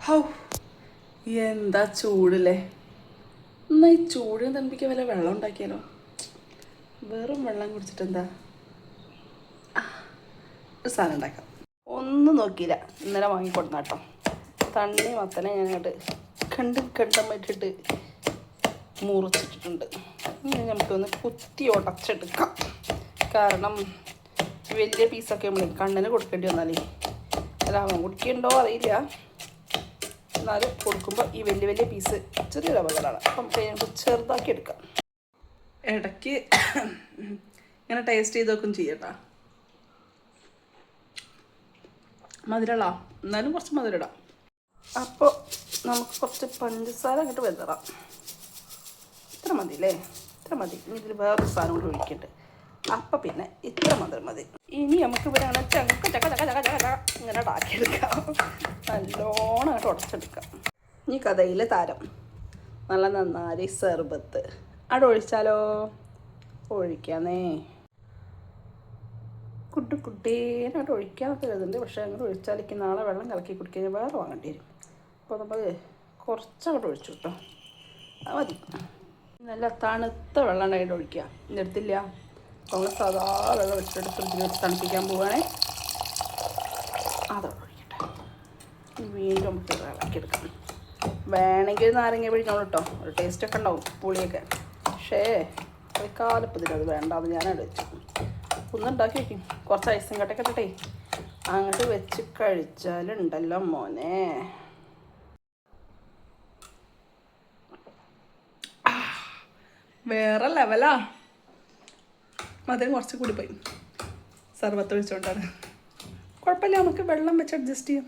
How എന്താ ചൂടല്ലേ. എന്നാൽ ഈ ചൂടിന് തണുപ്പിക്കാൻ വല്ല വെള്ളം ഉണ്ടാക്കിയാലോ. വെറും വെള്ളം കുടിച്ചിട്ട് എന്താ ഒരു സാധനം ഉണ്ടാക്കാം. ഒന്നും നോക്കിയില്ല, ഇന്നലെ വാങ്ങിക്കൊടുന്ന കേട്ടോ. തണ്ണി മത്തനെ ഞാനങ്ങോട്ട് കണ്ടമായിട്ടിട്ട് മുറിച്ചിട്ടിട്ടുണ്ട്. ഇനി നമുക്കൊന്ന് കുത്തി ഉടച്ചെടുക്കാം. കാരണം വലിയ പീസൊക്കെ നമ്മൾ കണ്ണിന് കൊടുക്കേണ്ടി വന്നാലേ ലാഭം കുടിക്കുന്നുണ്ടോ അറിയില്ല. എന്നാലും കൊടുക്കുമ്പോൾ ഈ വലിയ വലിയ പീസ് ചെറിയൊരു അപകടമാണ്. അപ്പം നമുക്ക് അതിനൊക്കെ ചെറുതാക്കി എടുക്കാം. ഇടയ്ക്ക് ഇങ്ങനെ ടേസ്റ്റ് ചെയ്ത് നോക്കും ചെയ്യട്ടാ. മധുരടാം, എന്നാലും കുറച്ച് മധുരടാം. അപ്പോൾ നമുക്ക് കുറച്ച് പഞ്ചസാര അങ്ങോട്ട് വെതറാം. ഇത്ര മതി അല്ലേ? ഇത്ര മതി. ഇനി ഇതിൽ വേറൊരു സാധനം കൂടി ഒഴിക്കുന്നുണ്ട്. അപ്പം പിന്നെ ഇത്ര മധുരം മതി. ഇനി നമുക്ക് ഇവിടെ അങ്ങനെ ചക്ക ഇങ്ങനെ ഉണ്ടാക്കിയെടുക്കാം. നല്ലോണം അങ്ങോട്ട് ഉടച്ചെടുക്കാം. ഇനി കഥയിലെ താരം നല്ല നന്നാരി സർബത്ത് അവിടെ ഒഴിച്ചാലോ? ഒഴിക്കാന്നേ. കുട്ടീനായിട്ട് ഒഴിക്കാനൊക്കെ വരുന്നുണ്ട്. പക്ഷേ അങ്ങോട്ട് ഒഴിച്ചാലേക്ക് നാളെ വെള്ളം കലക്കി കുടിക്കാൻ വേറെ വാങ്ങേണ്ടി വരും. അപ്പോൾ നമ്മൾ കുറച്ചങ്ങോട്ട് ഒഴിച്ചു കേട്ടോ. അത് മതി. നല്ല തണുത്ത വെള്ളം ഉണ്ടായിട്ട് ഒഴിക്കുക. ഇന്നെടുത്തില്ല, നമ്മൾ സാധാ വെള്ളം വെച്ചിട്ട് ഫ്രിഡ്ജിൽ വെച്ച് തണുപ്പിക്കാൻ പോവുകയാണെ. അതോടെ ഒഴിക്കട്ടെ. വീണ്ടും നമുക്ക് ഇളക്കിയെടുക്കാം. വേണമെങ്കിൽ നാരങ്ങ പിഴിഞ്ഞോളൂ കേട്ടോ. ഒരു ടേസ്റ്റൊക്കെ ഉണ്ടാവും, പുളിയൊക്കെ. പക്ഷേ കാലപ്പതിന് അത് വേണ്ടാന്ന് ഞാനവിടെ വെച്ചു. ഒന്നുണ്ടാക്കി വയ്ക്കും. കുറച്ച് ഐസും കട്ടൊക്കെ ഇട്ടിട്ടേ അങ്ങോട്ട് വെച്ച് കഴിച്ചാലുണ്ടല്ലോ മോനെ. വേറെ ലെവലാ. മധുരം കുറച്ച് കൂടി പോയി സർബത്ത് ഒഴിച്ചുകൊണ്ടാണ്. കുഴപ്പമില്ല, നമുക്ക് വെള്ളം വെച്ച് അഡ്ജസ്റ്റ് ചെയ്യാം.